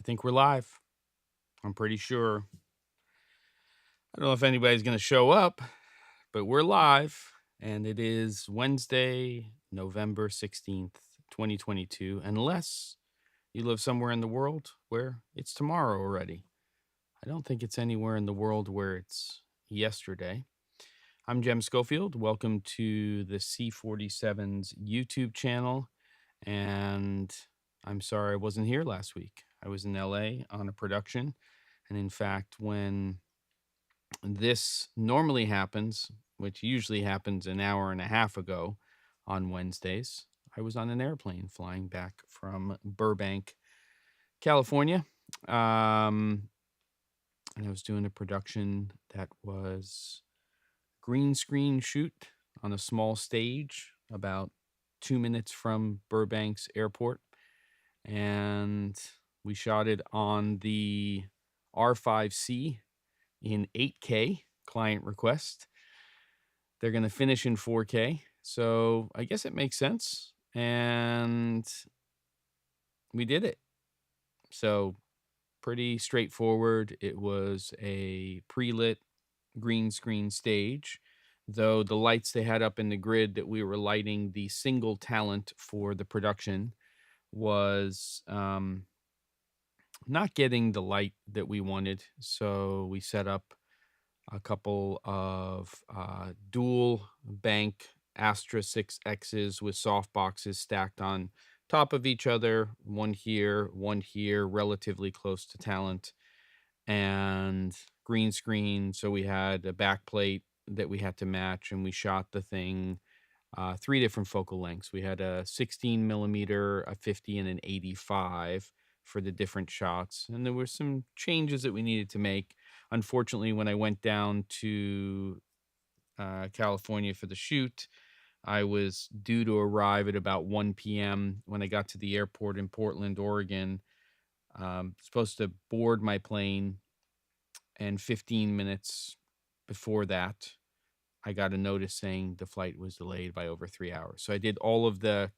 think we're live. I'm pretty sure. I don't know if anybody's going to show up, but we're live. And it is Wednesday, November 16th, 2022. Unless you live somewhere in the world where it's tomorrow already. I don't think it's anywhere in the world where it's yesterday. I'm Jem Schofield. Welcome to the C47's YouTube channel. And I'm sorry I wasn't here last week. I was in LA on a production. And in fact, when this normally happens, which usually happens an hour and a half ago on Wednesdays, I was on an airplane flying back from Burbank, California. And I was doing a production that was green screen shoot on a small stage about 2 minutes from Burbank's airport. And we shot it on the R5C in 8K, client request. They're going to finish in 4K. So I guess it makes sense. And we did it. So pretty straightforward. It was a pre-lit green screen stage, though the lights they had up in the grid that we were lighting the single talent for the production was not getting the light that we wanted. So we set up a couple of dual bank Astra 6Xs with soft boxes stacked on top of each other, one here, relatively close to talent, and green screen. So we had a back plate that we had to match, and we shot the thing 3 different focal lengths. We had a 16 millimeter, a 50, and an 85 for the different shots. And there were some changes that we needed to make. Unfortunately, when I went down to California for the shoot, I was due to arrive at about 1 p.m. When I got to the airport in Portland, Oregon. Supposed to board my plane, and 15 minutes before that, I got a notice saying the flight was delayed by over 3 hours. So I did all of the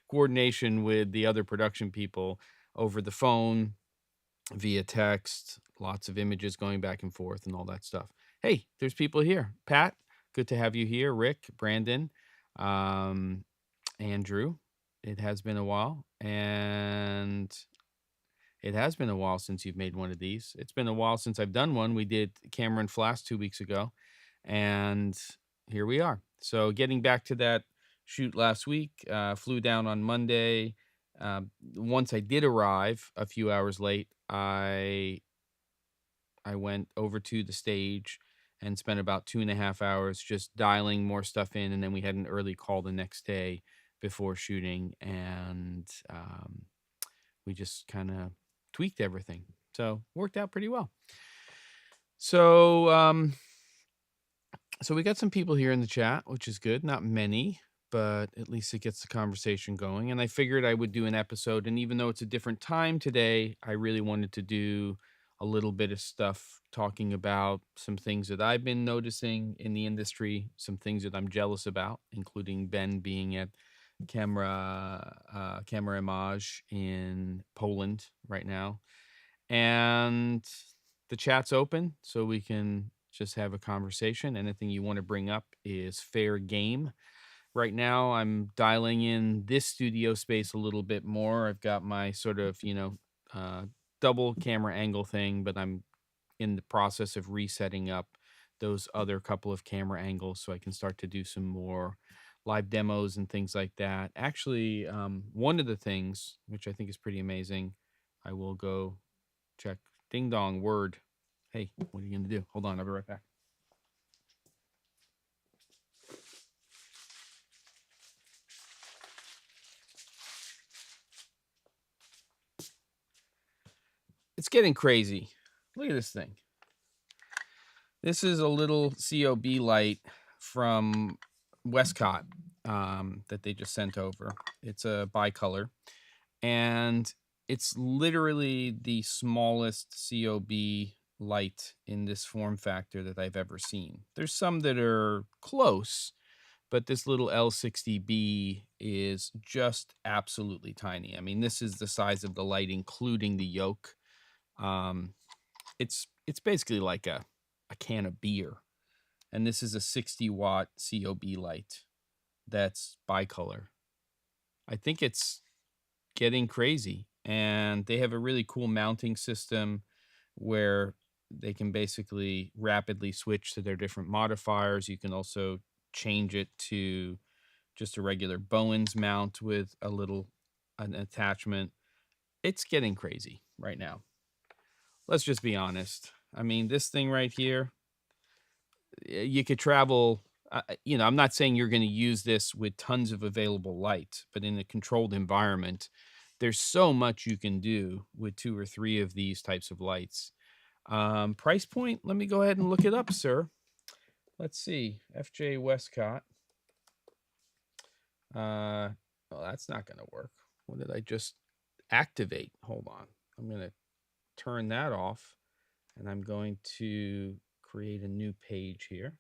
coordination with the other production people over the phone, via text, lots of images going back and forth and all that stuff. Hey, there's people here. Pat, good to have you here. Rick, Brandon, Andrew. It has been a while. And it has been a while since you've made one of these. It's been a while since I've done one. We did Cameron Flass 2 weeks ago. And here we are. So getting back to that shoot last week, flew down on Monday. Once I did arrive a few hours late, I went over to the stage and spent about 2.5 hours just dialing more stuff in. And then we had an early call the next day before shooting. And we just kind of tweaked everything. So worked out pretty well. So so we got some people here in the chat, which is good. Not many, but at least it gets the conversation going. And I figured I would do an episode. And even though it's a different time today, I really wanted to do a little bit of stuff talking about some things that I've been noticing in the industry, some things that I'm jealous about, including Ben being at Camera Image in Poland right now. And the chat's open, so we can just have a conversation. Anything you want to bring up is fair game. Right now, I'm dialing in this studio space a little bit more. I've got my sort of, double camera angle thing, but I'm in the process of resetting up those other couple of camera angles so I can start to do some more live demos and things like that. Actually, one of the things, which I think is pretty amazing, I will go check. Ding dong, word. Hey, what are you going to do? Hold on, I'll be right back. It's getting crazy. Look at this thing. This is a little COB light from Westcott that they just sent over. It's a bicolor. And it's literally the smallest COB light in this form factor that I've ever seen. There's some that are close, but this little L60B is just absolutely tiny. I mean, this is the size of the light, including the yoke. Um, it's basically like a can of beer. And this is a 60-watt COB light that's bicolor. I think it's getting crazy. And they have a really cool mounting system where they can basically rapidly switch to their different modifiers. You can also change it to just a regular Bowens mount with an attachment. It's getting crazy right now. Let's just be honest. I mean, this thing right here, you could travel. I'm not saying you're going to use this with tons of available light, but in a controlled environment, there's so much you can do with 2 or 3 of these types of lights. Price point, let me go ahead and look it up, sir. Let's see. FJ Westcott. Well, that's not going to work. What did I just activate? Hold on. I'm going to turn that off, and I'm going to create a new page here,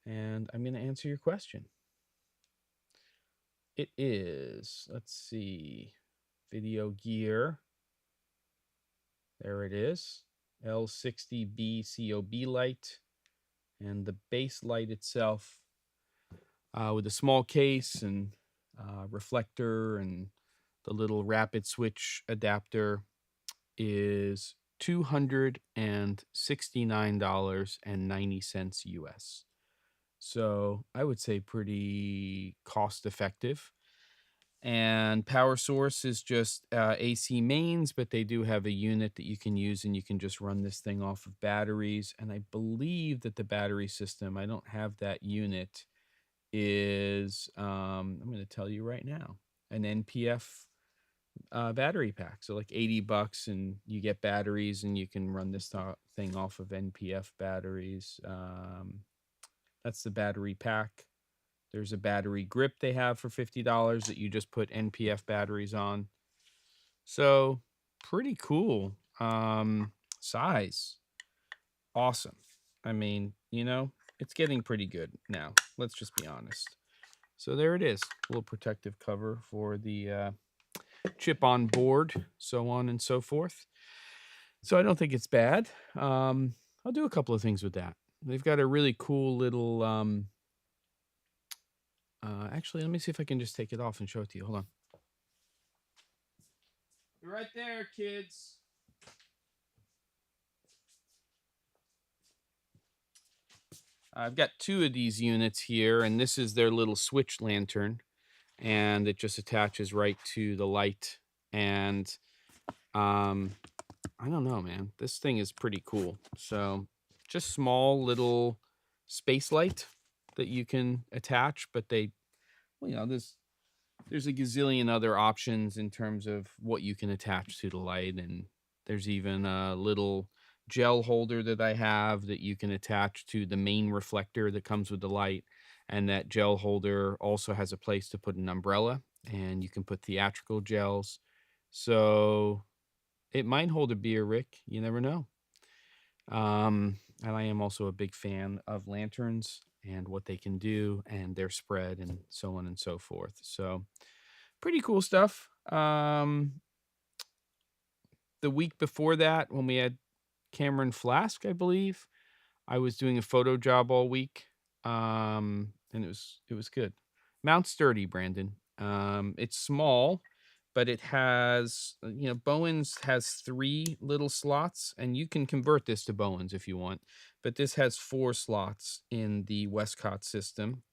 and I'm going to answer your question. It is, let's see, video gear. There it is. L60B COB light, and the base light itself with a small case and reflector and the little rapid switch adapter is $269.90 US. So I would say pretty cost effective. And power source is just AC mains, but they do have a unit that you can use, and you can just run this thing off of batteries. And I believe that the battery system, I don't have that unit, is I'm going to tell you right now, an NPF battery pack. So like $80, and you get batteries, and you can run this thing off of NPF batteries. That's the battery pack. There's a battery grip they have for $50 that you just put NPF batteries on. So pretty cool. Size, awesome. I mean, it's getting pretty good now. Let's just be honest. So there it is, a little protective cover for the chip on board, so on and so forth. So I don't think it's bad. I'll do a couple of things with that. They've got a really cool little, actually, let me see if I can just take it off and show it to you. Hold on. You're right there, kids. I've got 2 of these units here, and this is their little switch lantern, and it just attaches right to the light. And I don't know, man. This thing is pretty cool. So just small little space light that you can attach, but there's a gazillion other options in terms of what you can attach to the light. And there's even a little gel holder that I have that you can attach to the main reflector that comes with the light. And that gel holder also has a place to put an umbrella, and you can put theatrical gels. So it might hold a beer, Rick. You never know. And I am also a big fan of lanterns and what they can do and their spread and so on and so forth. So pretty cool stuff. The week before that, when we had Cameron Flask, I believe, I was doing a photo job all week. And it was good. Mount sturdy, Brandon. It's small, but it has, Bowens has 3 little slots, and you can convert this to Bowens if you want, but this has 4 slots in the Westcott system.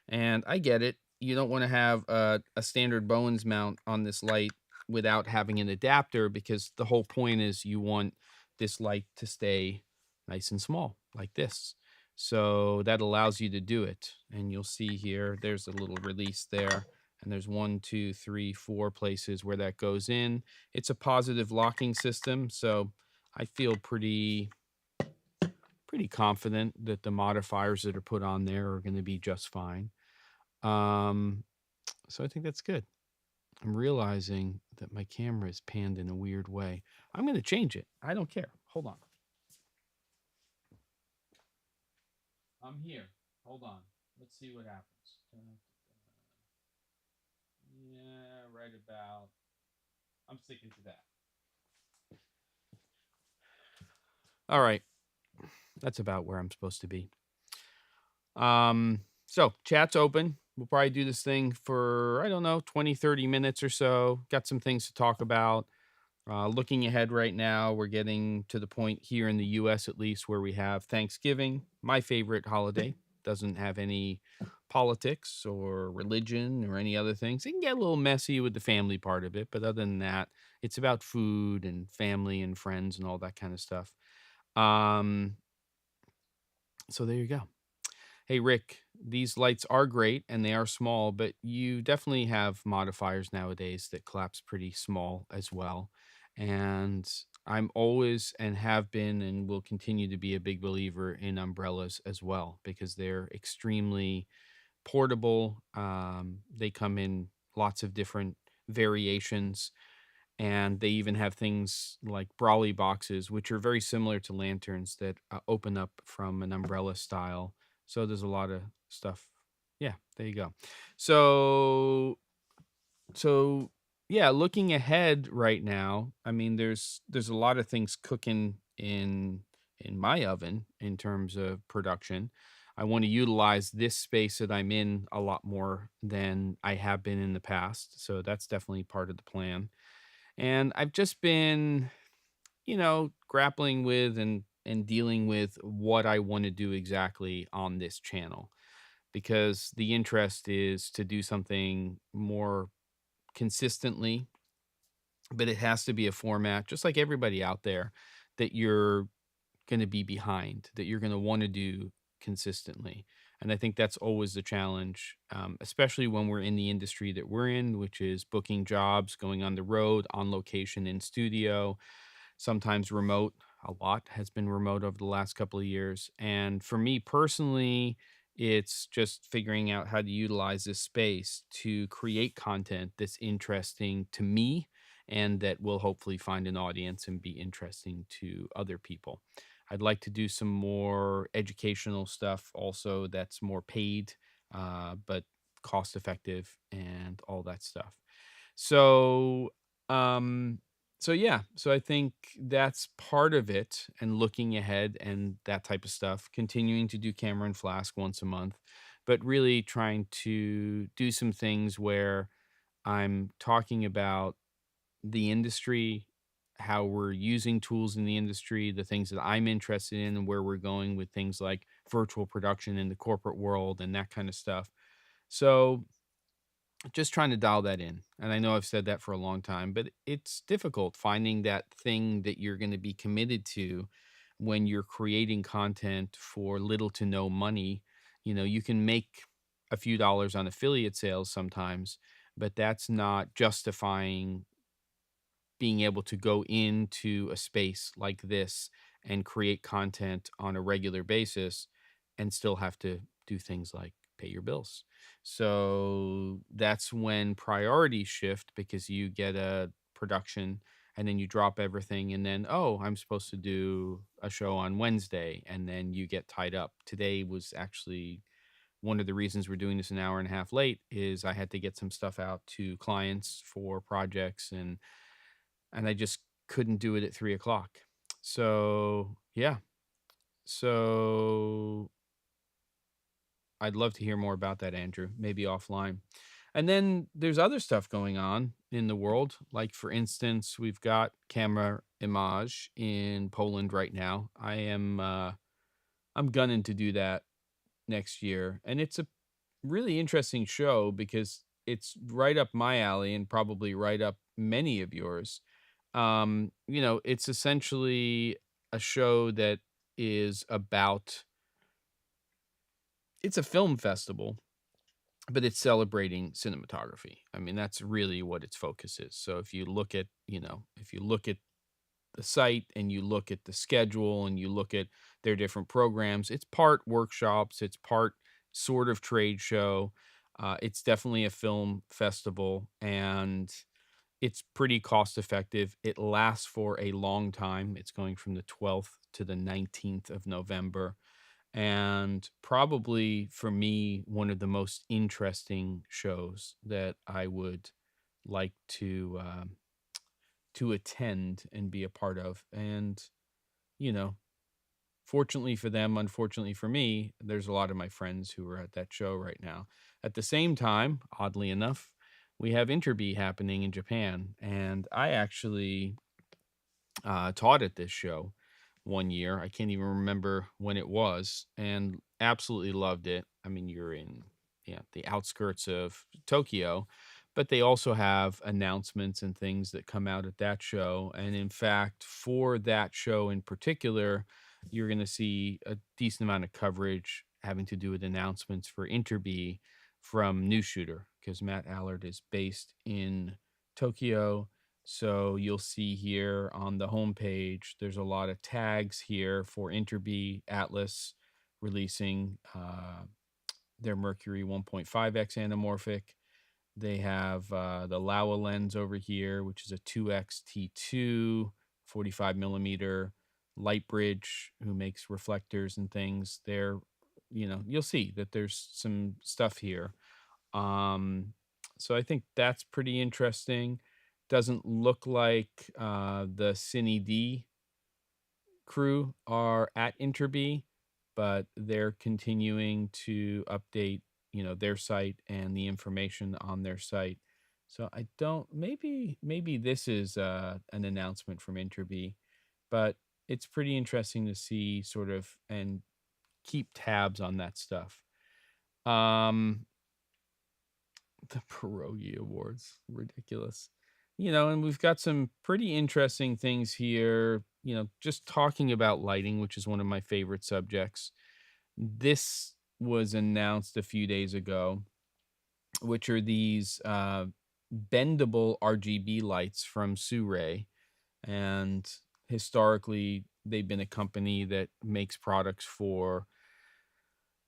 And I get it. You don't want to have a standard Bowens mount on this light without having an adapter, because the whole point is you want this light to stay nice and small like this. So that allows you to do it. And you'll see here, there's a little release there. And there's 1, 2, 3, 4 places where that goes in. It's a positive locking system. So I feel pretty confident that the modifiers that are put on there are going to be just fine. So I think that's good. I'm realizing that my camera is panned in a weird way. I'm going to change it. I don't care. Hold on. I'm here. Hold on. Let's see what happens. Yeah, right about. I'm sticking to that. All right. That's about where I'm supposed to be. So chat's open. We'll probably do this thing for, I don't know, 20, 30 minutes or so. Got some things to talk about. Looking ahead right now, we're getting to the point here in the US at least where we have Thanksgiving, my favorite holiday. Doesn't have any politics or religion or any other things. It can get a little messy with the family part of it, but other than that, it's about food and family and friends and all that kind of stuff. Um, so there you go. Hey, Rick, these lights are great and they are small, but you definitely have modifiers nowadays that collapse pretty small as well. And I'm always and have been and will continue to be a big believer in umbrellas as well because they're extremely portable. They come in lots of different variations, and they even have things like brolly boxes, which are very similar to lanterns that open up from an umbrella style. So there's a lot of stuff. Yeah, there you go. So so yeah, looking ahead right now, I mean, there's a lot of things cooking in my oven in terms of production. I want to utilize this space that I'm in a lot more than I have been in the past. So that's definitely part of the plan. And I've just been, grappling with and dealing with what I want to do exactly on this channel because the interest is to do something more consistently, but it has to be a format just like everybody out there that you're going to be behind, that you're going to want to do consistently. And I think that's always the challenge, especially when we're in the industry that we're in, which is booking jobs, going on the road, on location, in studio, sometimes remote. A lot has been remote over the last couple of years. And for me personally, it's just figuring out how to utilize this space to create content that's interesting to me and that will hopefully find an audience and be interesting to other people. I'd like to do some more educational stuff also that's more paid, but cost effective and all that stuff. So, um, so yeah, so I think that's part of it and looking ahead and that type of stuff, continuing to do camera and flask once a month, but really trying to do some things where I'm talking about the industry, how we're using tools in the industry, the things that I'm interested in, and where we're going with things like virtual production in the corporate world and that kind of stuff. So just trying to dial that in. And I know I've said that for a long time, but it's difficult finding that thing that you're going to be committed to when you're creating content for little to no money. You can make a few dollars on affiliate sales sometimes, but that's not justifying being able to go into a space like this and create content on a regular basis and still have to do things like pay your bills. So that's when priorities shift because you get a production and then you drop everything and then, oh, I'm supposed to do a show on Wednesday, and then you get tied up. Today was actually one of the reasons we're doing this an hour and a half late is I had to get some stuff out to clients for projects, and I just couldn't do it at 3 o'clock. So yeah. So I'd love to hear more about that, Andrew, maybe offline. And then there's other stuff going on in the world. Like for instance, we've got Camera Image in Poland right now. I'm gunning to do that next year. And it's a really interesting show because it's right up my alley and probably right up many of yours. It's essentially a show that is about it's a film festival, but it's celebrating cinematography. I mean, that's really what its focus is. So if you look at the site and you look at the schedule and you look at their different programs, it's part workshops, it's part sort of trade show. It's definitely a film festival, and it's pretty cost effective. It lasts for a long time. It's going from the 12th to the 19th of November. and probably for me, one of the most interesting shows that I would like to attend and be a part of. And, you know, fortunately for them, unfortunately for me, there's a lot of my friends who are at that show right now. At the same time, oddly enough, we have Interbi happening in Japan, and I actually taught at this show one year. I can't even remember when it was, and absolutely loved it. I mean, you're in, yeah, the outskirts of Tokyo, but they also have announcements and things that come out at that show. And in fact, for that show in particular, you're going to see a decent amount of coverage having to do with announcements for Interbi from News Shooter, because Matt Allard is based in Tokyo. So you'll see here on the homepage, there's a lot of tags here for Interbi Atlas releasing their Mercury 1.5x anamorphic. They have the LAOWA lens over here, which is a 2x-T2, 45 millimeter. Lightbridge, who makes reflectors and things. You'll see that there's some stuff here. So I think that's pretty interesting. Doesn't look like the Cine D crew are at Interbi, but they're continuing to update, their site and the information on their site. So I don't maybe this is an announcement from Interbi, but it's pretty interesting to see sort of and keep tabs on that stuff. Um the Pierogi Awards, ridiculous. And we've got some pretty interesting things here, just talking about lighting, which is one of my favorite subjects. This was announced a few days ago, which are these bendable RGB lights from Suray. And historically, they've been a company that makes products for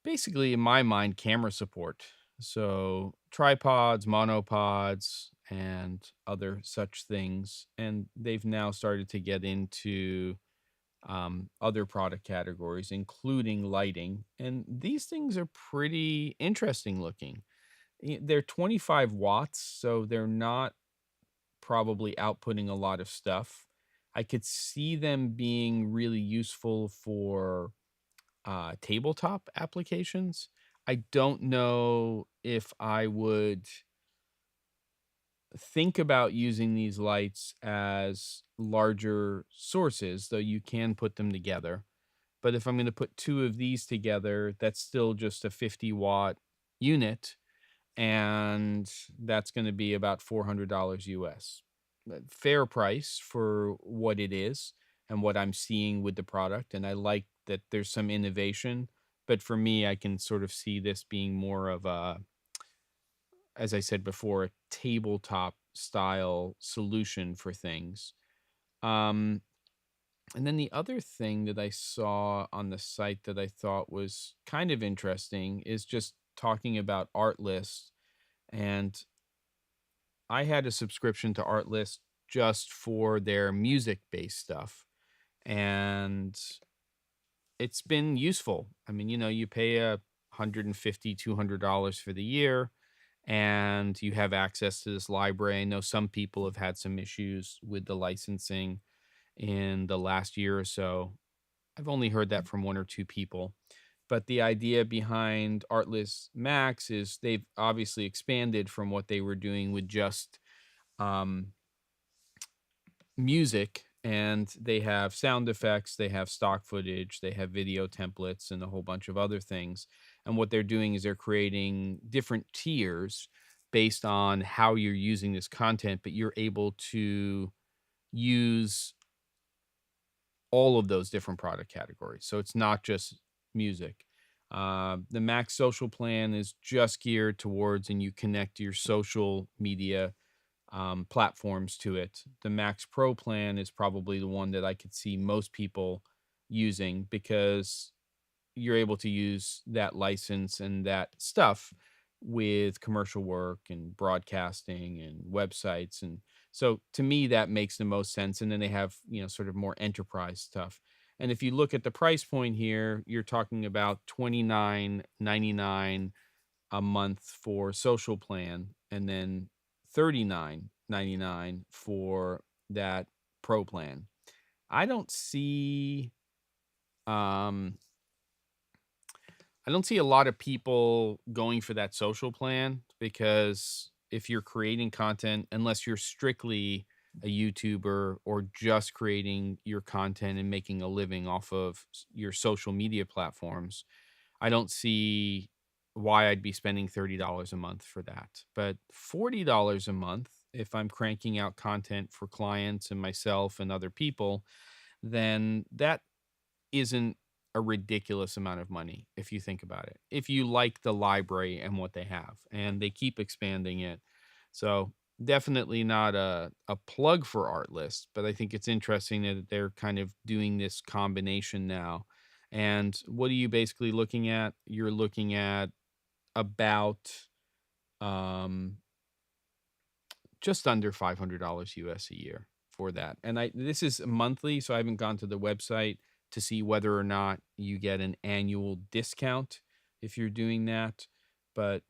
basically, in my mind, camera support. So tripods, monopods, and other such things. And they've now started to get into other product categories, including lighting. And these things are pretty interesting looking. They're 25 watts, so they're not probably outputting a lot of stuff. I could see them being really useful for tabletop applications. I don't know if I would think about using these lights as larger sources, though you can put them together. But if I'm going to put two of these together, that's still just a 50-watt unit, and that's going to be about $400 US. Fair price for what it is and what I'm seeing with the product. And I like that there's some innovation. But for me, I can sort of see this being more of as I said before, a tabletop style solution for things. Um, and then the other thing that I saw on the site that I thought was kind of interesting is just talking about Artlist. And I had a subscription to Artlist just for their music-based stuff, and it's been useful. I mean, you pay $150, $200 for the year, and you have access to this library. I know some people have had some issues with the licensing in the last year or so. I've only heard that from one or two people. But the idea behind Artlist Max is they've obviously expanded from what they were doing with just um, music, and they have sound effects, they have stock footage, they have video templates, and a whole bunch of other things. And what they're doing is they're creating different tiers based on how you're using this content, but you're able to use all of those different product categories. So it's not just music. The Max Social plan is just geared towards, and you connect your social media platforms to it. The Max Pro plan is probably the one that I could see most people using, because you're able to use that license and that stuff with commercial work and broadcasting and websites. And so to me, that makes the most sense. And then they have, sort of more enterprise stuff. And if you look at the price point here, you're talking about $29.99 a month for social plan, and then $39.99 for that pro plan. I don't see um I don't see a lot of people going for that social plan, because if you're creating content, unless you're strictly a YouTuber or just creating your content and making a living off of your social media platforms, I don't see why I'd be spending $30 a month for that. But $40 a month, if I'm cranking out content for clients and myself and other people, then that isn't a ridiculous amount of money if you think about it. If you like the library and what they have, and they keep expanding it. So definitely not a plug for Artlist, but I think it's interesting that they're kind of doing this combination now. And what are you basically looking at? You're looking at about um just under $500 US a year for that. And this is monthly, so I haven't gone to the website to see whether or not you get an annual discount if you're doing that, but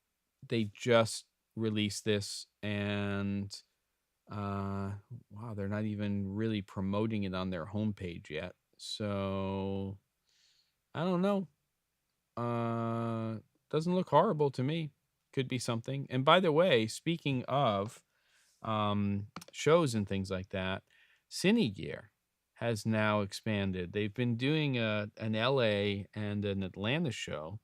they just released this, and wow, they're not even really promoting it on their homepage yet. So I don't know. Doesn't look horrible to me. Could be something. And by the way, speaking of shows and things like that, Cine Gear has now expanded. They've been doing an LA and an Atlanta show,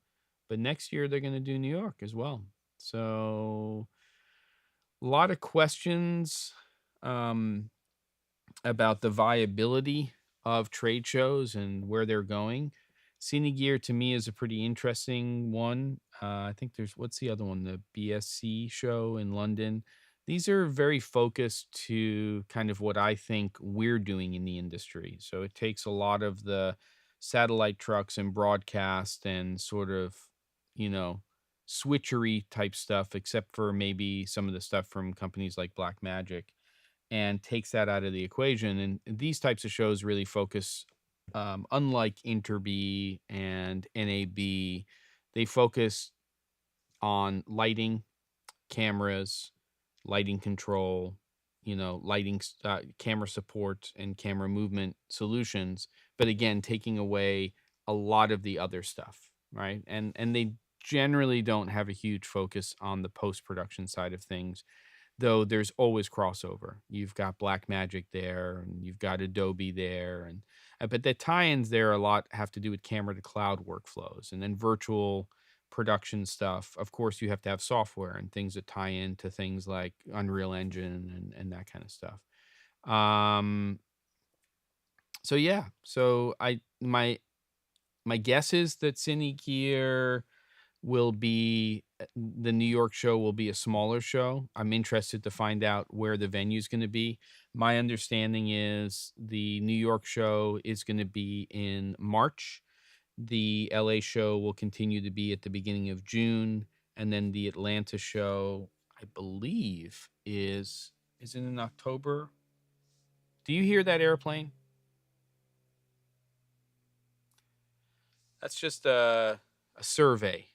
but next year they're going to do New York as well. So a lot of questions um, about the viability of trade shows and where they're going. Cine Gear to me is a pretty interesting one. I think there's, what's the other one? The BSC show in London. These are very focused to kind of what I think we're doing in the industry. So it takes a lot of the satellite trucks and broadcast and sort of, you know, switchery type stuff, except for maybe some of the stuff from companies like Blackmagic, and takes that out of the equation. And these types of shows really focus, unlike Interby and NAB, they focus on lighting, cameras, lighting control, lighting, camera support, and camera movement solutions. But again, taking away a lot of the other stuff, right? And they generally don't have a huge focus on the post production side of things, though there's always crossover. You've got Blackmagic there, and you've got Adobe there, and but the tie-ins there a lot have to do with camera to cloud workflows, and then virtual production stuff. Of course, you have to have software and things that tie into things like Unreal Engine and that kind of stuff. Um, so yeah, so my guess is that Cine Gear will be the New York show will be a smaller show. I'm interested to find out where the venue's gonna be. My understanding is the New York show is gonna be in March. The LA show will continue to be at the beginning of June, and then the Atlanta show, I believe, is it in October? Do you hear that airplane? That's just a survey.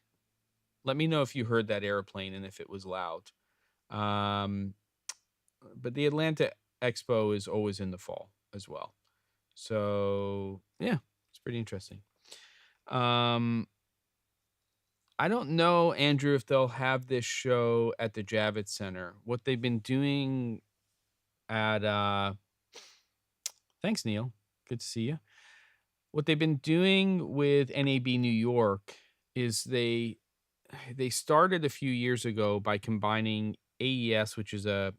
Let me know if you heard that airplane and if it was loud. Um, but the Atlanta Expo is always in the fall as well. So yeah, it's pretty interesting. Um, I don't know, Andrew, if they'll have this show at the Javits Center. What they've been doing at thanks, Neil. Good to see you. What they've been doing with NAB New York is they started a few years ago by combining AES, which is an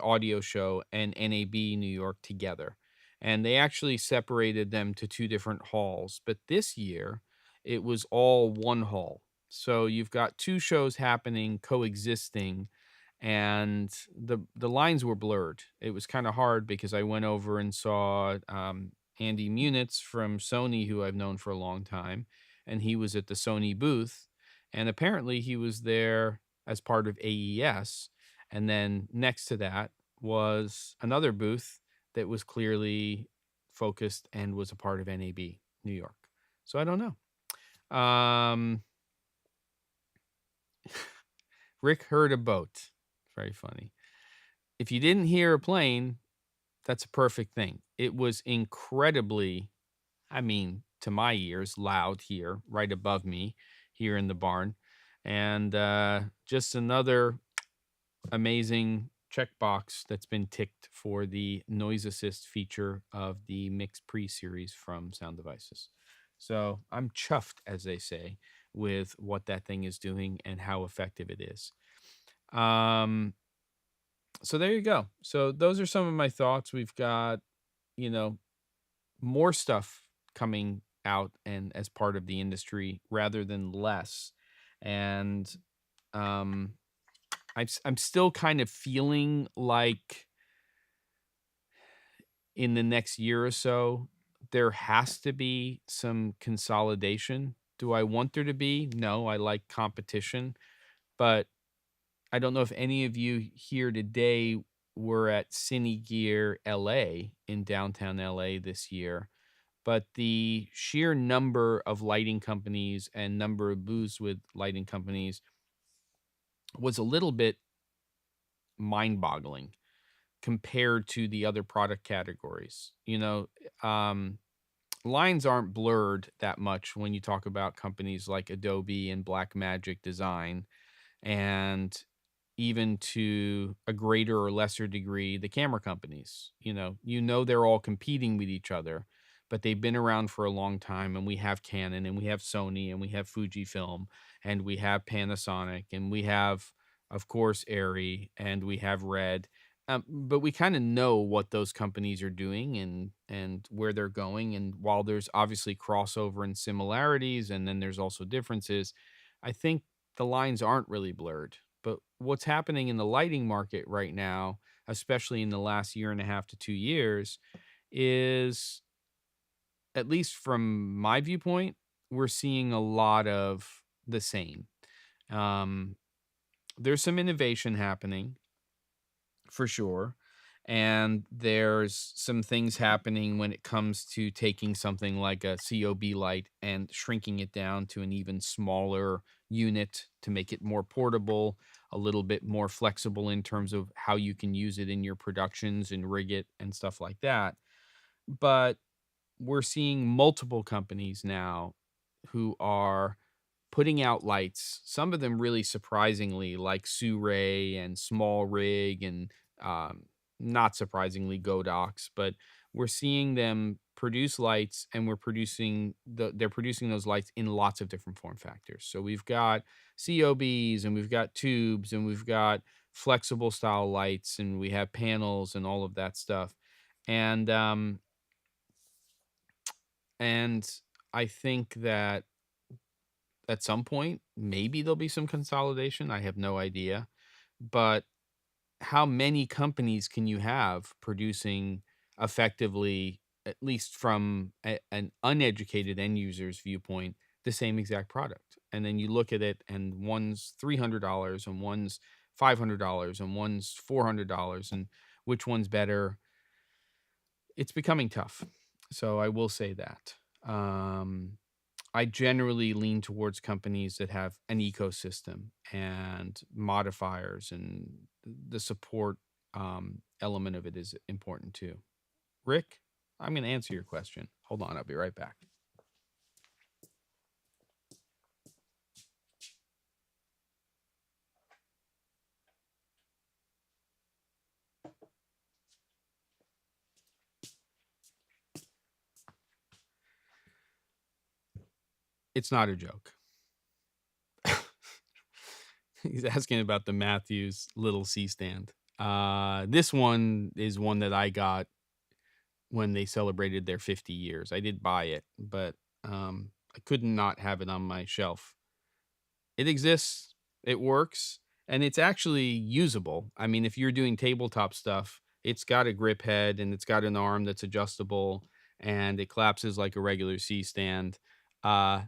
audio show, and NAB New York together. And they actually separated them to two different halls. But this year, it was all one hall. So you've got two shows happening, coexisting, and the lines were blurred. It was kind of hard because I went over and saw Andy Munitz from Sony, who I've known for a long time, and he was at the Sony booth, and apparently he was there as part of AES. And then next to that was another booth that was clearly focused and was a part of NAB New York. So I don't know. Rick heard a boat. Very funny. If you didn't hear a plane, that's a perfect thing. It was incredibly, I mean, to my ears, loud here, right above me, here in the barn. And just another amazing checkbox that's been ticked for the noise assist feature of the Mix Pre series from Sound Devices. So I'm chuffed, as they say, with what that thing is doing and how effective it is. So there you go. So those are some of my thoughts. We've got, you know, more stuff coming out and as part of the industry rather than less. And um I'm still kind of feeling like in the next year or so there has to be some consolidation. Do I want there to be? No, I like competition, but I don't know if any of you here today were at Cine Gear LA in downtown LA this year, but the sheer number of lighting companies and number of booths with lighting companies was a little bit mind-boggling compared to the other product categories. Lines aren't blurred that much when you talk about companies like Adobe and Blackmagic Design, and even to a greater or lesser degree, the camera companies. They're all competing with each other, but they've been around for a long time, and we have Canon, and we have Sony, and we have Fujifilm, and we have Panasonic, and we have, of course, Arri, and we have Red. But we kind of know what those companies are doing and where they're going. And while there's obviously crossover and similarities, and then there's also differences, I think the lines aren't really blurred. But what's happening in the lighting market right now, especially in the last year and a half to 2 years, is, at least from my viewpoint, we're seeing a lot of the same. Um, there's some innovation happening for sure. And there's some things happening when it comes to taking something like a COB light and shrinking it down to an even smaller unit to make it more portable, a little bit more flexible in terms of how you can use it in your productions and rig it and stuff like that. But we're seeing multiple companies now who are putting out lights, some of them really surprisingly, like Suray and Small Rig, and um, not surprisingly Godox, but we're seeing them produce lights, and they're producing those lights in lots of different form factors. So we've got COBs, and we've got tubes, and we've got flexible style lights, and we have panels and all of that stuff. And and I think that at some point, maybe there'll be some consolidation. I have no idea. But how many companies can you have producing effectively, at least from an uneducated end user's viewpoint, the same exact product? And then you look at it, and one's $300 and one's $500 and one's $400, and which one's better? It's becoming tough. So I will say that. I generally lean towards companies that have an ecosystem and modifiers, and the support element of it is important too. Rick, I'm going to answer your question. Hold on, I'll be right back. It's not a joke. He's asking about the Matthews little C stand. This one is one that I got when they celebrated their 50 years. I did buy it, but I could not have it on my shelf. It exists, it works, and it's actually usable. I mean, if you're doing tabletop stuff, it's got a grip head, and it's got an arm that's adjustable, and it collapses like a regular C stand. Uh,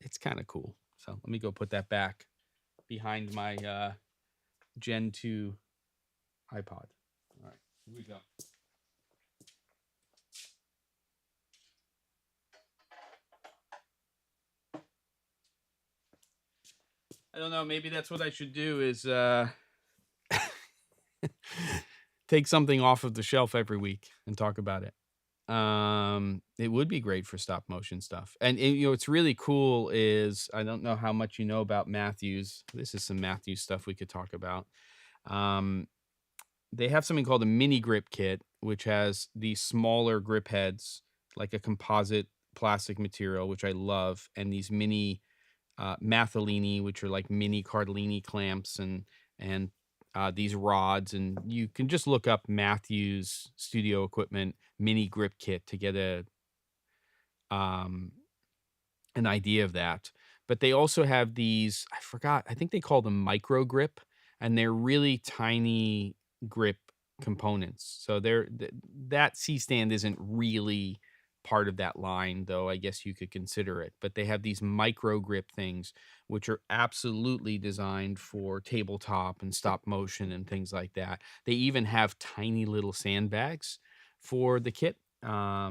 it's kind of cool. So let me go put that back behind my Gen 2 iPod. All right, here we go. I don't know, maybe that's what I should do is, take something off of the shelf every week and talk about it. It would be great for stop motion stuff. And you know, what's really cool is I don't know how much you know about Matthews. This is some Matthews stuff we could talk about. Um, they have something called a mini grip kit, which has these smaller grip heads, like a composite plastic material, which I love, and these mini Mathellini, which are like mini Cardellini clamps, and these rods. And you can just look up Matthews Studio Equipment mini grip kit to get um, an idea of that. But they also have these, I forgot, I think they call them micro grip, and they're really tiny grip components. So that C stand isn't really part of that line, though I guess you could consider it. But they have these micro grip things, which are absolutely designed for tabletop and stop motion and things like that. They even have tiny little sandbags for the kit. Yeah,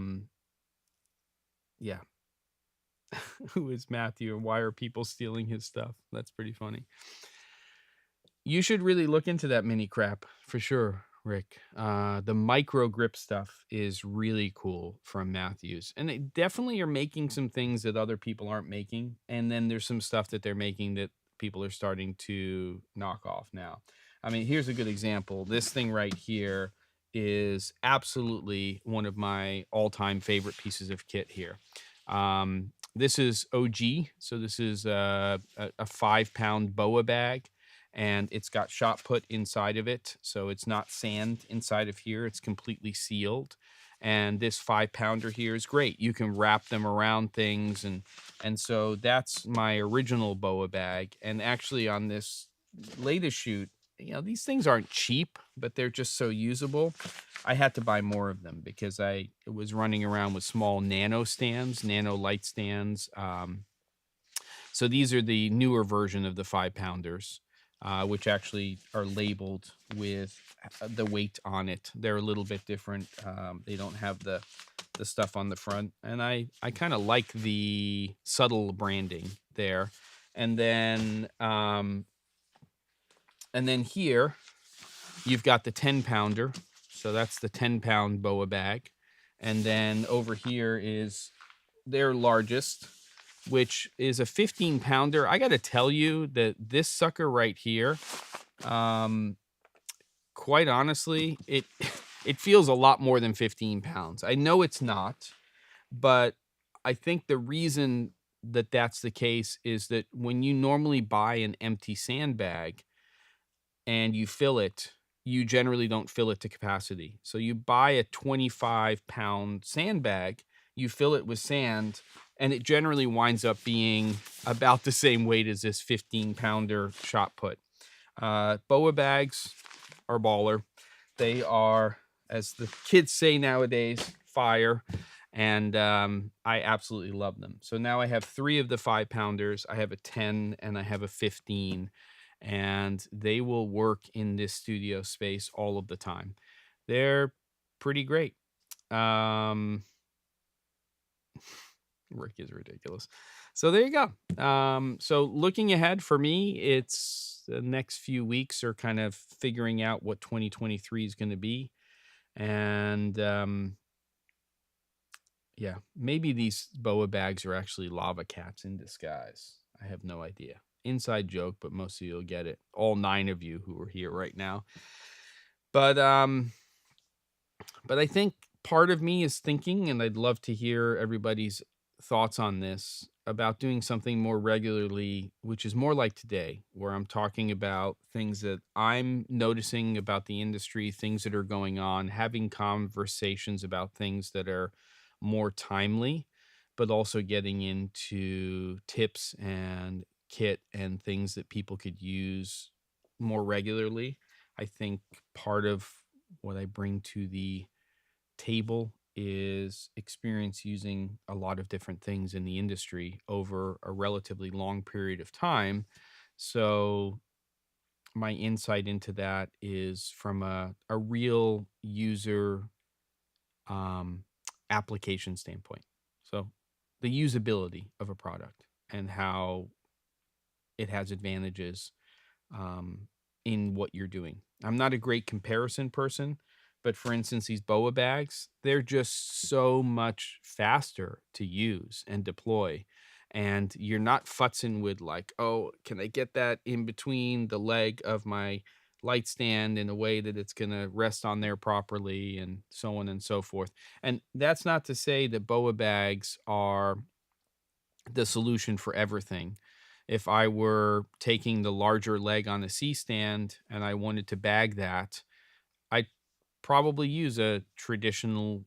who is Matthew and why are people stealing his stuff? That's pretty funny. You should really look into that mini crap for sure, Rick. The micro grip stuff is really cool from Matthews. And they definitely are making some things that other people aren't making. And then there's some stuff that they're making that people are starting to knock off now. I mean, here's a good example. This thing right here is absolutely one of my all-time favorite pieces of kit here. This is OG. So this is a 5-pound BOA bag, and it's got shot put inside of it. So it's not sand inside of here. It's completely sealed. And this 5-pounder here is great. You can wrap them around things. And so that's my original BOA bag. And actually on this latest shoot, you know, these things aren't cheap, but they're just so usable. I had to buy more of them because I was running around with small nano stands, nano light stands. So these are the newer version of the 5-pounders, which actually are labeled with the weight on it. They're a little bit different. They don't have the stuff on the front, and I kind of like the subtle branding there. And then here you've got the 10-pounder. So that's the 10-pound BOA bag. And then over here is their largest, which is a 15-pounder. I got to tell you that this sucker right here, quite honestly, it it feels a lot more than 15 pounds. I know it's not, but I think the reason that that's the case is that when you normally buy an empty sandbag and you fill it, you generally don't fill it to capacity. So you buy a 25-pound sandbag, you fill it with sand, and it generally winds up being about the same weight as this 15-pounder shot put. BOA bags are baller. They are, as the kids say nowadays, fire. And I absolutely love them. So now I have 3 of the 5-pounders. I have a 10 and I have a 15. And they will work in this studio space all of the time. They're pretty great. Rick is ridiculous. So there you go. So looking ahead for me, it's the next few weeks are kind of figuring out what 2023 is going to be. And yeah, maybe these BOA bags are actually lava cats in disguise. I have no idea. Inside joke, but most of you will get it. All 9 of you who are here right now. But I think part of me is thinking, and I'd love to hear everybody's thoughts on this, about doing something more regularly, which is more like today, where I'm talking about things that I'm noticing about the industry, things that are going on, having conversations about things that are more timely, but also getting into tips and kit and things that people could use more regularly. I think part of what I bring to the table is experience using a lot of different things in the industry over a relatively long period of time. So my insight into that is from a real user um, application standpoint. So the usability of a product and how it has advantages um, in what you're doing. I'm not a great comparison person, but for instance, these BOA bags, they're just so much faster to use and deploy. And you're not futzing with like, oh, can I get that in between the leg of my light stand in a way that it's going to rest on there properly and so on and so forth. And that's not to say that BOA bags are the solution for everything. If I were taking the larger leg on a C stand and I wanted to bag that, I'd probably use a traditional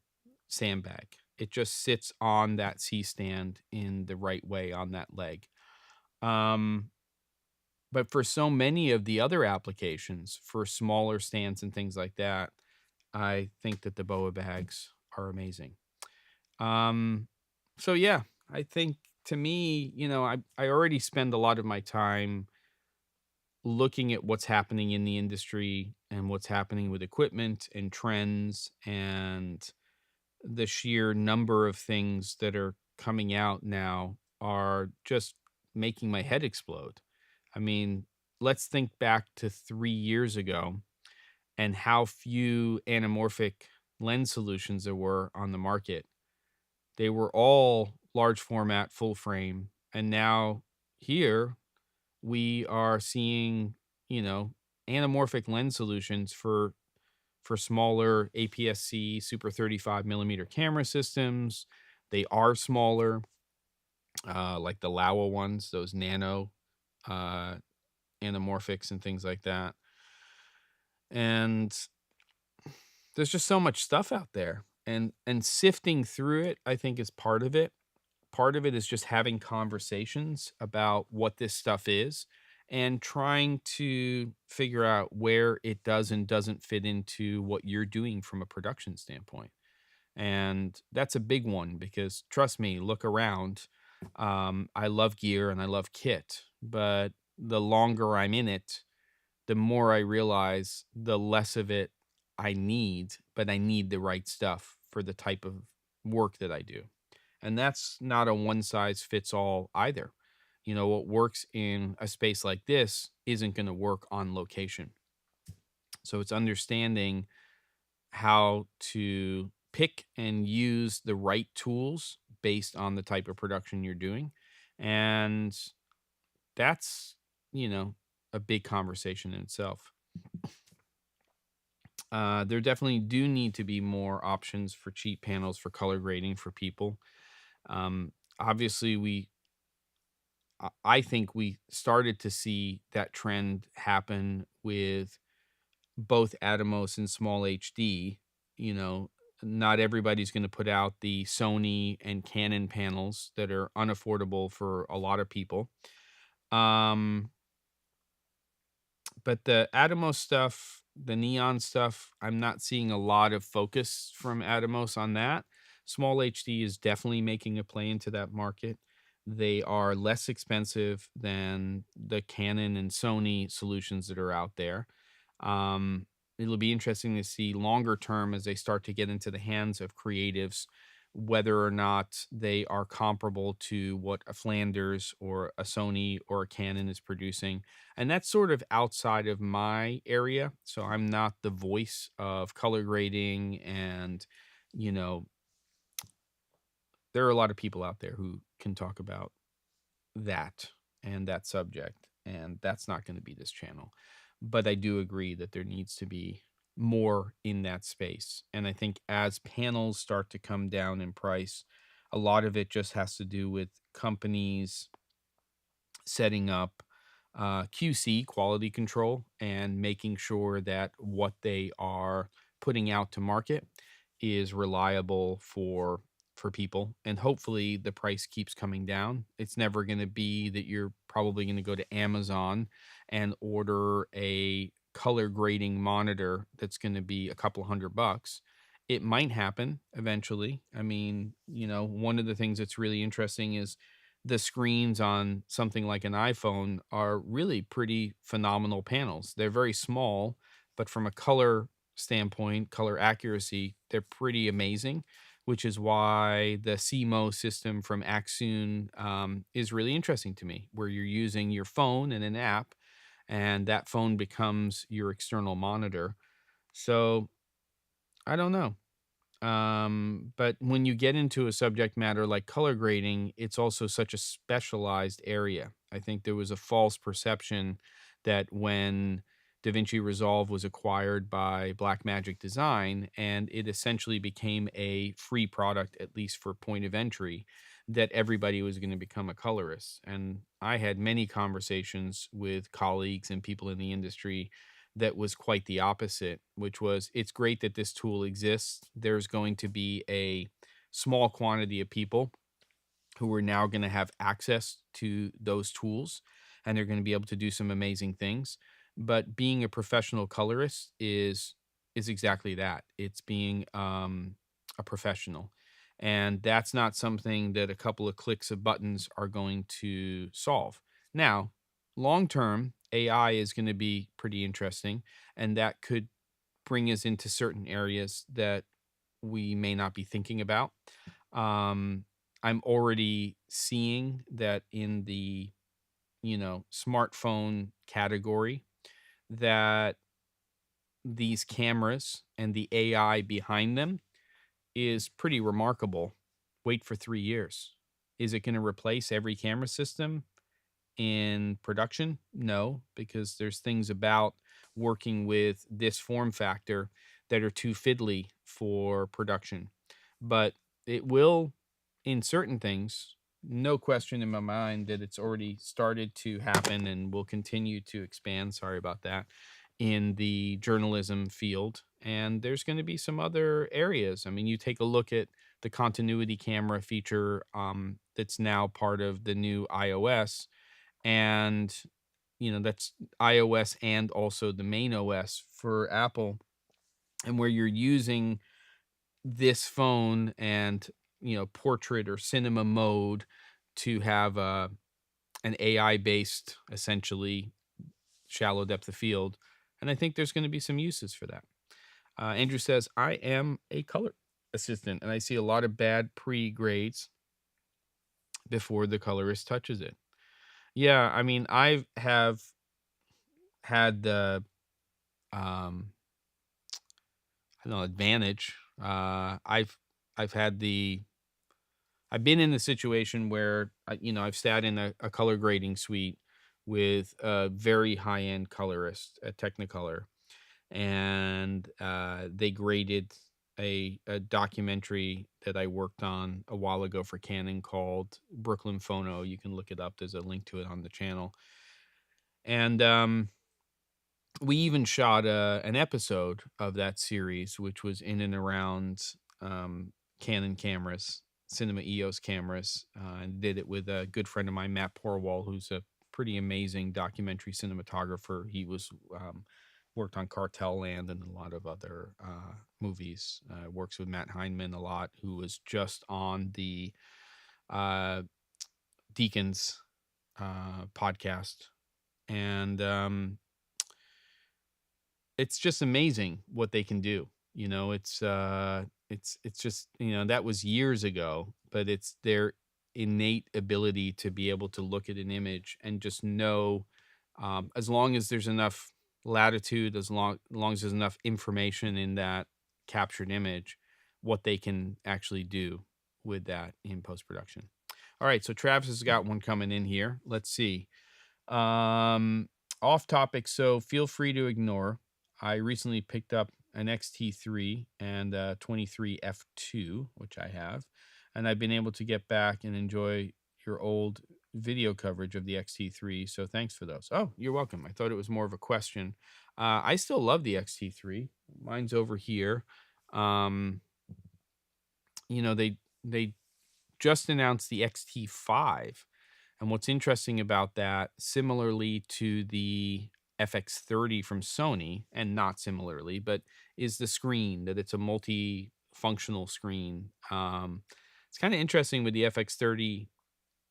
sandbag. It just sits on that C stand in the right way on that leg. Um, but for so many of the other applications, for smaller stands and things like that, I think that the BOA bags are amazing. Um, so yeah, I think to me, I already spend a lot of my time looking at what's happening in the industry and what's happening with equipment and trends and the sheer number of things that are coming out now are just making my head explode. I mean, let's think back to 3 years ago and how few anamorphic lens solutions there were on the market. They were all large format, full frame, and now here we are seeing, you know, anamorphic lens solutions for smaller APS-C Super 35 millimeter camera systems. They are smaller, like the LAOWA ones, those nano uh, anamorphics and things like that. And there's just so much stuff out there, and sifting through it, I think, is part of it. Part of it is just having conversations about what this stuff is and trying to figure out where it does and doesn't fit into what you're doing from a production standpoint. And that's a big one because trust me, look around. I love gear and I love kit, but the longer I'm in it, the more I realize the less of it I need, but I need the right stuff for the type of work that I do. And that's not a one size fits all either. What works in a space like this isn't going to work on location. So it's understanding how to pick and use the right tools based on the type of production you're doing. And that's, you know, a big conversation in itself. There definitely do need to be more options for cheap panels for color grading for people. Obviously, I think we started to see that trend happen with both Atomos and small HD. You know, not everybody's going to put out the Sony and Canon panels that are unaffordable for a lot of people. Um, but the Atomos stuff, the neon stuff, I'm not seeing a lot of focus from Atomos on that. Small HD is definitely making a play into that market. They are less expensive than the Canon and Sony solutions that are out there. It'll be interesting to see longer term as they start to get into the hands of creatives, whether or not they are comparable to what a Flanders or a Sony or a Canon is producing. And that's sort of outside of my area. So I'm not the voice of color grading. And, you know, there are a lot of people out there who can talk about that and that subject. And that's not going to be this channel. But I do agree that there needs to be more in that space. And I think as panels start to come down in price, a lot of it just has to do with companies setting up QC, quality control, and making sure that what they are putting out to market is reliable for people. And hopefully the price keeps coming down. It's never going to be that you're probably going to go to Amazon and order a color grading monitor that's going to be a couple $100. It might happen eventually. I mean, one of the things that's really interesting is the screens on something like an iPhone are really pretty phenomenal panels. They're very small, but from a color standpoint, color accuracy, they're pretty amazing. which is why the CMO system from Axoon is really interesting to me, where you're using your phone and an app, and that phone becomes your external monitor. So I don't know. But when you get into a subject matter like color grading, it's also such a specialized area. I think there was a false perception that when DaVinci Resolve was acquired by Blackmagic Design and it essentially became a free product, at least for point of entry, that everybody was going to become a colorist. And I had many conversations with colleagues and people in the industry that was quite the opposite, which was it's great that this tool exists. There's going to be a small quantity of people who are now going to have access to those tools and they're going to be able to do some amazing things. But being a professional colorist is exactly that. It's being a professional. And that's not something that a couple of clicks of buttons are going to solve. Now, long term, AI is going to be pretty interesting, and that could bring us into certain areas that we may not be thinking about. Um, I'm already seeing that in the, smartphone category, that these cameras and the AI behind them is pretty remarkable. Wait for 3 years. Is it gonna replace every camera system in production? No, because there's things about working with this form factor that are too fiddly for production. But it will, in certain things, no question in my mind that it's already started to happen and will continue to expand. Sorry about that. In the journalism field. And there's going to be some other areas. I mean, you take a look at the continuity camera feature that's now part of the new iOS, and that's iOS and also the main OS for Apple, and where you're using this phone and portrait or cinema mode to have an AI based, essentially, shallow depth of field. And I think there's going to be some uses for that. Andrew says, I am a color assistant and I see a lot of bad pre grades before the colorist touches it. Yeah, I mean, I have had the um I don't know, advantage. I've had the I've been in the situation where I've sat in a color grading suite with a very high end colorist at Technicolor, and they graded a documentary that I worked on a while ago for Canon called Brooklyn Phono. You can look it up. There's a link to it on the channel, and we even shot an episode of that series, which was in and around Canon cameras, Cinema EOS cameras, and did it with a good friend of mine, Matt Porwall, who's a pretty amazing documentary cinematographer. He was worked on Cartel Land and a lot of other movies. Works with Matt Heineman a lot, who was just on the uh, Deacons podcast, and it's just amazing what they can do. It's just, that was years ago, but it's their innate ability to be able to look at an image and just know, as long as there's enough latitude, as long as there's enough information in that captured image, what they can actually do with that in post production. All right, so Travis has got one coming in here. Let's see. Um, Off topic, so feel free to ignore. I recently picked up an X-T3 and a 23 F2, which I have, and I've been able to get back and enjoy your old video coverage of the X-T3. So thanks for those. Oh, you're welcome. I thought it was more of a question. I still love the X-T3. Mine's over here. Um, they just announced the X-T5. And what's interesting about that, similarly to the FX30 from Sony, and not similarly, but is the screen, that it's a multi-functional screen. It's kind of interesting with the FX30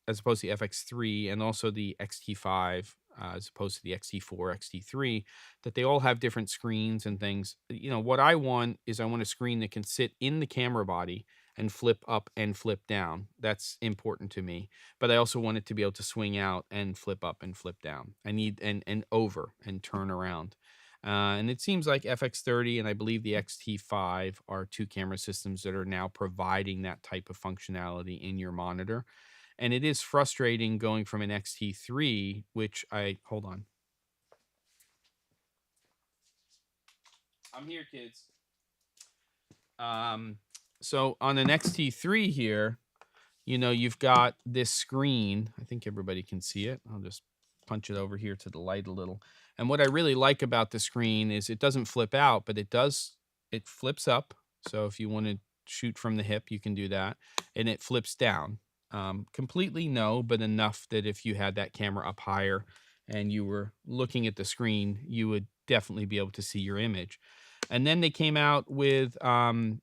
as opposed to the FX3, and also the XT5 as opposed to the XT4, XT3, that they all have different screens and things. What I want is I want a screen that can sit in the camera body and flip up and flip down. That's important to me. But I also want it to be able to swing out and flip up and flip down. I need and over and turn around. And it seems like FX30 and I believe the X-T5 are two camera systems that are now providing that type of functionality in your monitor. And it is frustrating going from an X-T3, which hold on. I'm here, kids. So on an X-T3 here, you know, you've got this screen. I think everybody can see it. I'll just punch it over here to the light a little. And what I really like about the screen is it doesn't flip out, but it flips up. So if you want to shoot from the hip, you can do that. And it flips down. Completely no, but enough that if you had that camera up higher and you were looking at the screen, you would definitely be able to see your image. And then they came out with the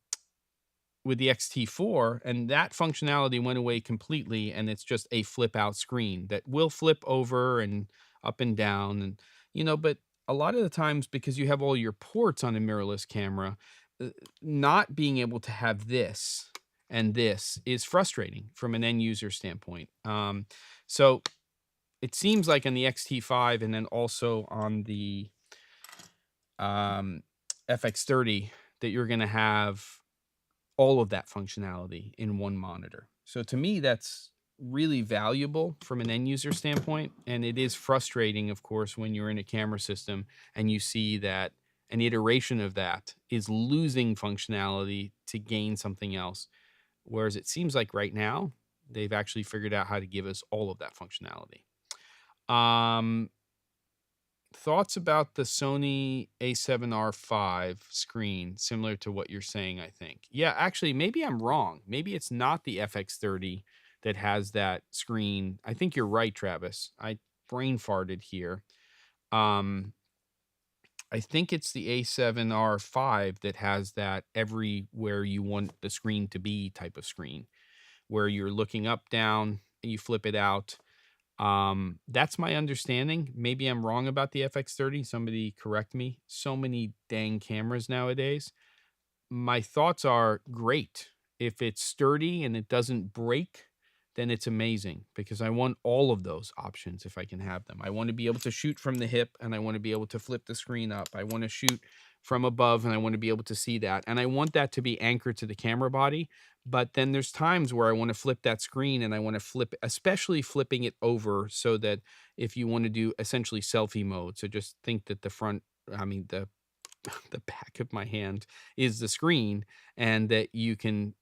X-T4, and that functionality went away completely, and it's just a flip out screen that will flip over and up and down, and but a lot of the times, because you have all your ports on a mirrorless camera, not being able to have this and this is frustrating from an end user standpoint. So it seems like on the X-T5 and then also on the FX30 that you're going to have all of that functionality in one monitor. So to me, that's really valuable from an end user standpoint. And it is frustrating, of course, when you're in a camera system and you see that an iteration of that is losing functionality to gain something else. Whereas it seems like right now, they've actually figured out how to give us all of that functionality. Thoughts about the Sony A7R5 screen, similar to what you're saying, I think. Yeah, actually, maybe I'm wrong. Maybe it's not the FX30 that has that screen. I think you're right, Travis. I brain farted here. I think it's the A7R5 that has that everywhere you want the screen to be type of screen, where you're looking up, down, and you flip it out. That's my understanding. Maybe I'm wrong about the FX30. Somebody correct me. So many dang cameras nowadays. My thoughts are great. If it's sturdy and it doesn't break, then it's amazing, because I want all of those options if I can have them. I want to be able to shoot from the hip, and I want to be able to flip the screen up. I want to shoot from above, and I want to be able to see that. And I want that to be anchored to the camera body. But then there's times where I want to flip that screen, and I want to flip, especially flipping it over, so that if you want to do essentially selfie mode. So just think that the back of my hand is the screen, and that you can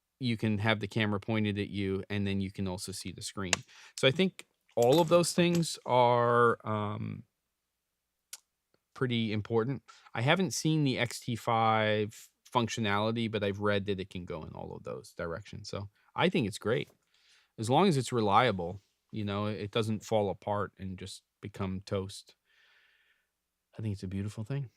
have the camera pointed at you, and then you can also see the screen. So I think all of those things are pretty important. I haven't seen the X-T5 functionality, but I've read that it can go in all of those directions. So I think it's great. As long as it's reliable, it doesn't fall apart and just become toast. I think it's a beautiful thing.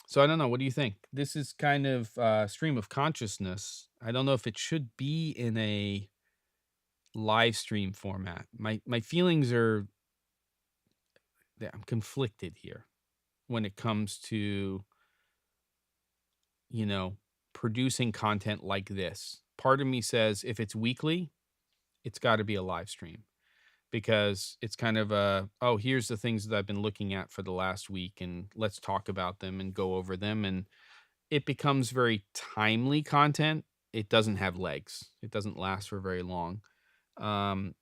So I don't know. What do you think? This is kind of stream of consciousness. I don't know if it should be in a live stream format. My feelings are that I'm conflicted here when it comes to producing content like this. Part of me says if it's weekly, it's got to be a live stream, because it's kind of here's the things that I've been looking at for the last week, and let's talk about them and go over them. And it becomes very timely content. It doesn't have legs. It doesn't last for very long. Can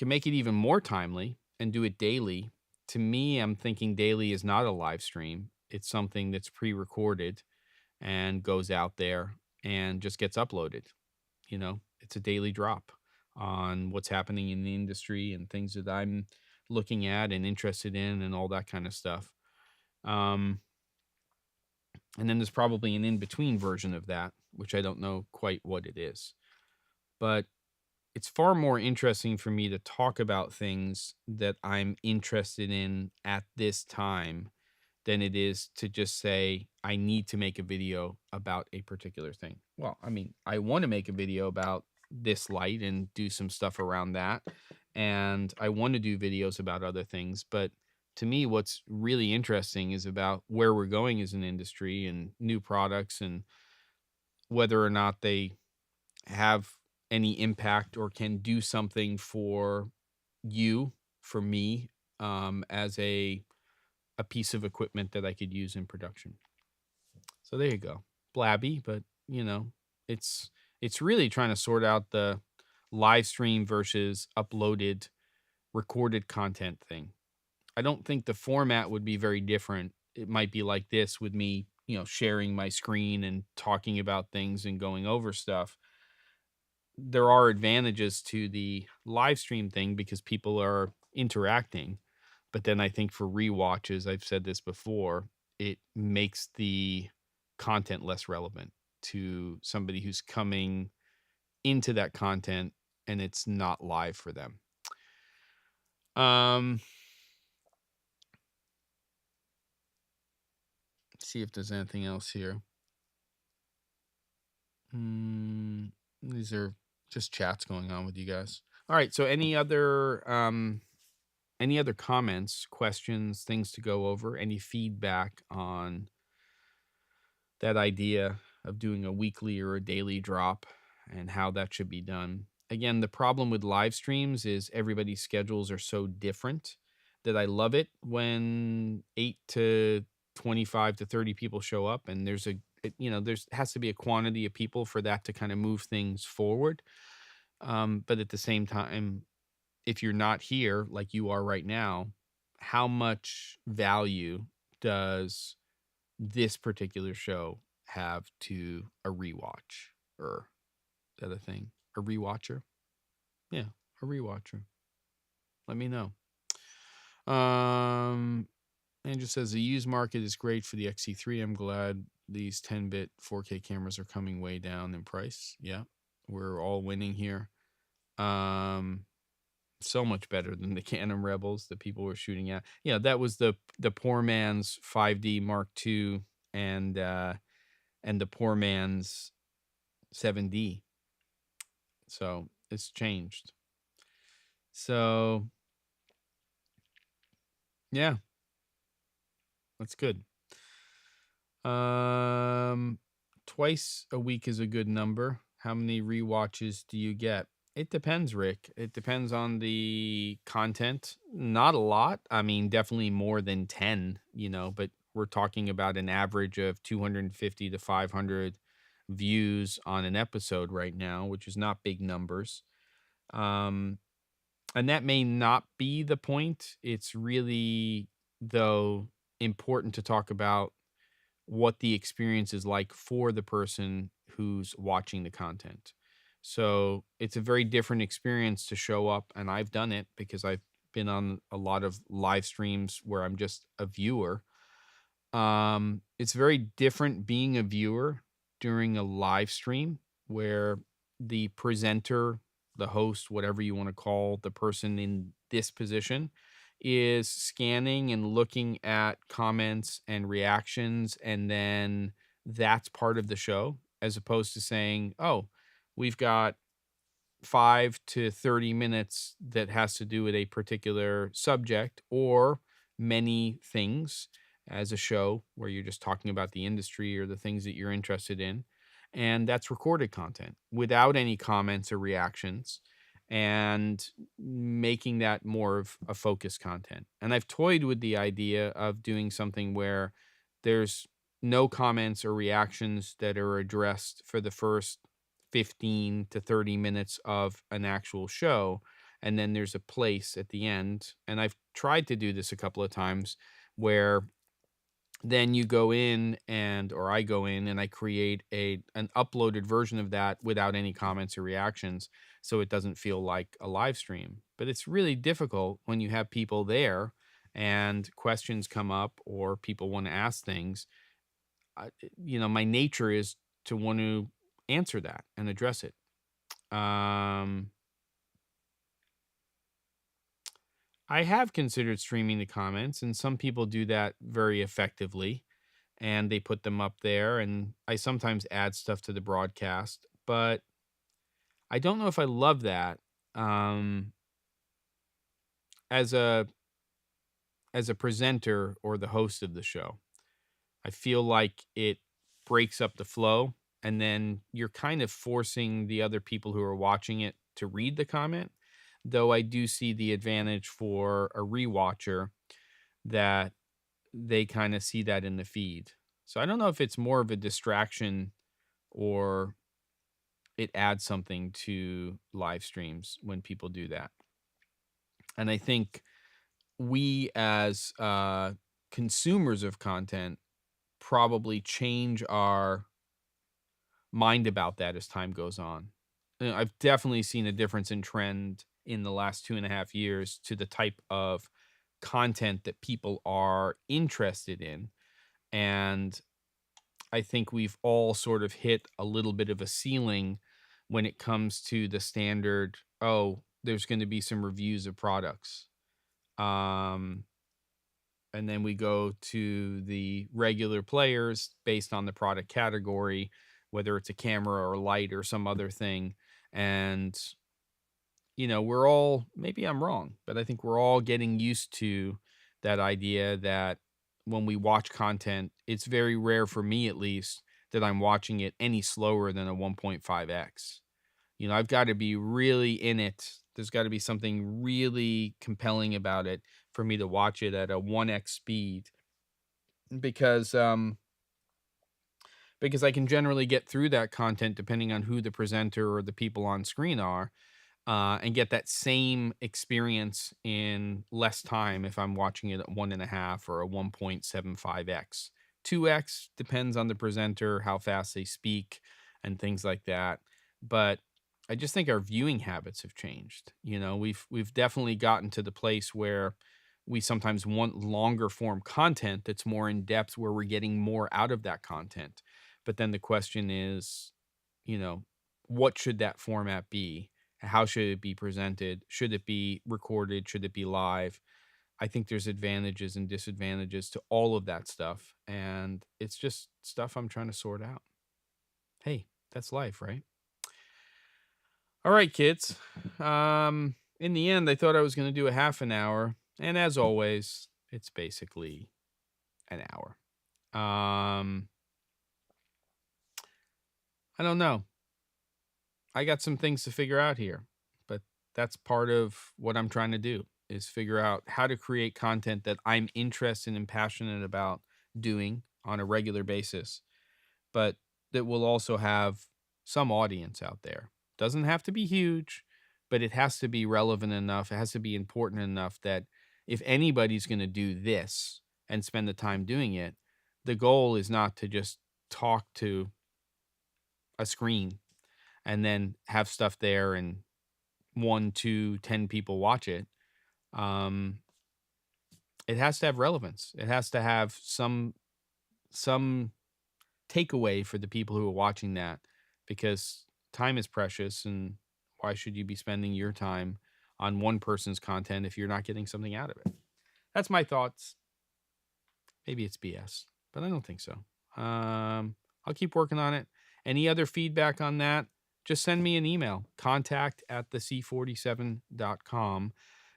make it even more timely and do it daily. To me, I'm thinking daily is not a live stream. It's something that's pre-recorded and goes out there and just gets uploaded. It's a daily drop on what's happening in the industry and things that I'm looking at and interested in and all that kind of stuff. And then there's probably an in-between version of that, which I don't know quite what it is. But it's far more interesting for me to talk about things that I'm interested in at this time than it is to just say, I need to make a video about a particular thing. Well, I want to make a video about this light and do some stuff around that. And I want to do videos about other things. But to me, what's really interesting is about where we're going as an industry and new products and whether or not they have any impact or can do something for you, for me, as a piece of equipment that I could use in production. So there you go. Blabby, but you know, it's it's really trying to sort out the live stream versus uploaded recorded content thing. I don't think the format would be very different. It might be like this with me, sharing my screen and talking about things and going over stuff. There are advantages to the live stream thing because people are interacting. But then I think for rewatches, I've said this before, it makes the content less relevant to somebody who's coming into that content and it's not live for them. Um, see if there's anything else here. These are just chats going on with you guys. All right. So any other comments, questions, things to go over? Any feedback on that idea of doing a weekly or a daily drop and how that should be done? Again, the problem with live streams is everybody's schedules are so different that I love it when 8 to 25 to 30 people show up and there's has to be a quantity of people for that to kind of move things forward. But at the same time, if you're not here like you are right now, how much value does this particular show have to a rewatch? Or is that a thing? A rewatcher? Yeah, a rewatcher. Let me know. Andrew says the used market is great for the X-T3. I'm glad these 10-bit 4K cameras are coming way down in price. Yeah, we're all winning here. So much better than the Canon Rebels that people were shooting at. Yeah, that was the poor man's 5D Mark II and the poor man's 7D. So it's changed. So yeah, that's good. Twice a week is a good number. How many rewatches do you get? It depends, Rick. It depends on the content. Not a lot. I mean, definitely more than 10, but we're talking about an average of 250 to 500 views on an episode right now, which is not big numbers. And that may not be the point. It's really, though, important to talk about what the experience is like for the person who's watching the content. So it's a very different experience to show up, and I've done it because I've been on a lot of live streams where I'm just a viewer. It's very different being a viewer during a live stream where the presenter, the host, whatever you want to call the person in this position, is scanning and looking at comments and reactions, and then that's part of the show, as opposed to saying, oh, we've got 5 to 30 minutes that has to do with a particular subject or many things as a show where you're just talking about the industry or the things that you're interested in. And that's recorded content without any comments or reactions and making that more of a focus content. And I've toyed with the idea of doing something where there's no comments or reactions that are addressed for the first 15 to 30 minutes of an actual show. And then there's a place at the end. And I've tried to do this a couple of times where then you go in or I go in and I create an uploaded version of that without any comments or reactions. So it doesn't feel like a live stream, but it's really difficult when you have people there and questions come up or people want to ask things. My nature is to want to answer that and address it. I have considered streaming the comments, and some people do that very effectively, and they put them up there, and I sometimes add stuff to the broadcast, but I don't know if I love that. As a presenter or the host of the show, I feel like it breaks up the flow and then you're kind of forcing the other people who are watching it to read the comment. Though I do see the advantage for a rewatcher that they kind of see that in the feed. So I don't know if it's more of a distraction or it adds something to live streams when people do that. And I think we as consumers of content probably change our mind about that as time goes on. I've definitely seen a difference in trend in the last 2.5 years to the type of content that people are interested in. And I think we've all sort of hit a little bit of a ceiling when it comes to the standard, oh, there's going to be some reviews of products. Um, and then we go to the regular players based on the product category, whether it's a camera or light or some other thing. And, we're all, maybe I'm wrong, but I think we're all getting used to that idea that when we watch content, it's very rare for me at least that I'm watching it any slower than a 1.5x. I've got to be really in it. There's got to be something really compelling about it for me to watch it at a 1x speed because because I can generally get through that content depending on who the presenter or the people on screen are, and get that same experience in less time if I'm watching it at 1.5 or a 1.75x. 2x depends on the presenter, how fast they speak, and things like that. But I just think our viewing habits have changed. We've definitely gotten to the place where we sometimes want longer form content that's more in depth, where we're getting more out of that content. But then the question is, you know, what should that format be? How should it be presented? Should it be recorded? Should it be live? I think there's advantages and disadvantages to all of that stuff. And it's just stuff I'm trying to sort out. Hey, that's life, right? All right, kids. In the end, I thought I was going to do a half an hour. And as always, it's basically an hour. I don't know. I got some things to figure out here, but that's part of what I'm trying to do, is figure out how to create content that I'm interested and passionate about doing on a regular basis, but that will also have some audience out there. Doesn't have to be huge, but it has to be relevant enough. It has to be important enough that if anybody's going to do this and spend the time doing it, the goal is not to just talk to a screen and then have stuff there and 1, 2, 10 people watch it. It has to have relevance. It has to have some takeaway for the people who are watching that, because time is precious, and why should you be spending your time on one person's content if you're not getting something out of it? That's my thoughts. Maybe it's BS, but I don't think so. I'll keep working on it. Any other feedback on that, just send me an email, contact@thec47.com.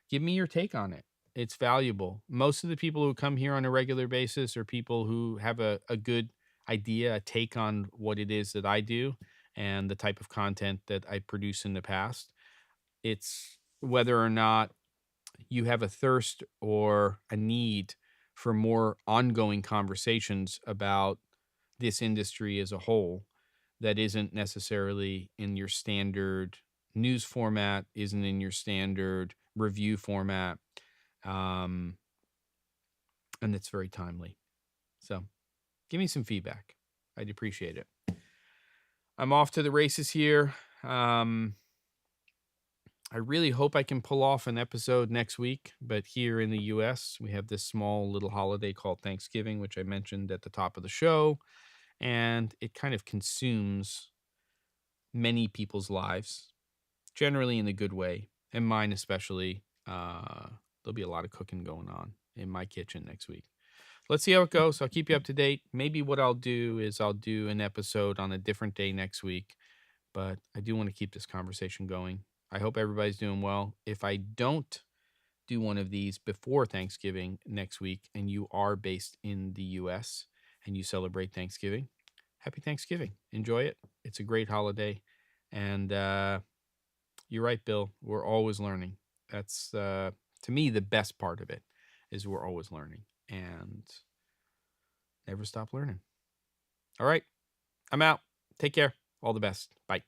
Give me your take on it. It's valuable. Most of the people who come here on a regular basis are people who have a good idea, a take on what it is that I do and the type of content that I produce in the past. It's whether or not you have a thirst or a need for more ongoing conversations about this industry as a whole that isn't necessarily in your standard news format, isn't in your standard review format, and it's very timely. So give me some feedback. I'd appreciate it. I'm off to the races here. I really hope I can pull off an episode next week, but here in the US, we have this small little holiday called Thanksgiving, which I mentioned at the top of the show, and it kind of consumes many people's lives, generally in a good way, and mine especially. There'll be a lot of cooking going on in my kitchen next week. Let's see how it goes. I'll keep you up to date. Maybe what I'll do is I'll do an episode on a different day next week, but I do want to keep this conversation going. I hope everybody's doing well. If I don't do one of these before Thanksgiving next week and you are based in the US and you celebrate Thanksgiving, happy Thanksgiving. Enjoy it. It's a great holiday. And you're right, Bill. We're always learning. That's, to me, the best part of it is we're always learning and never stop learning. All right. I'm out. Take care. All the best. Bye.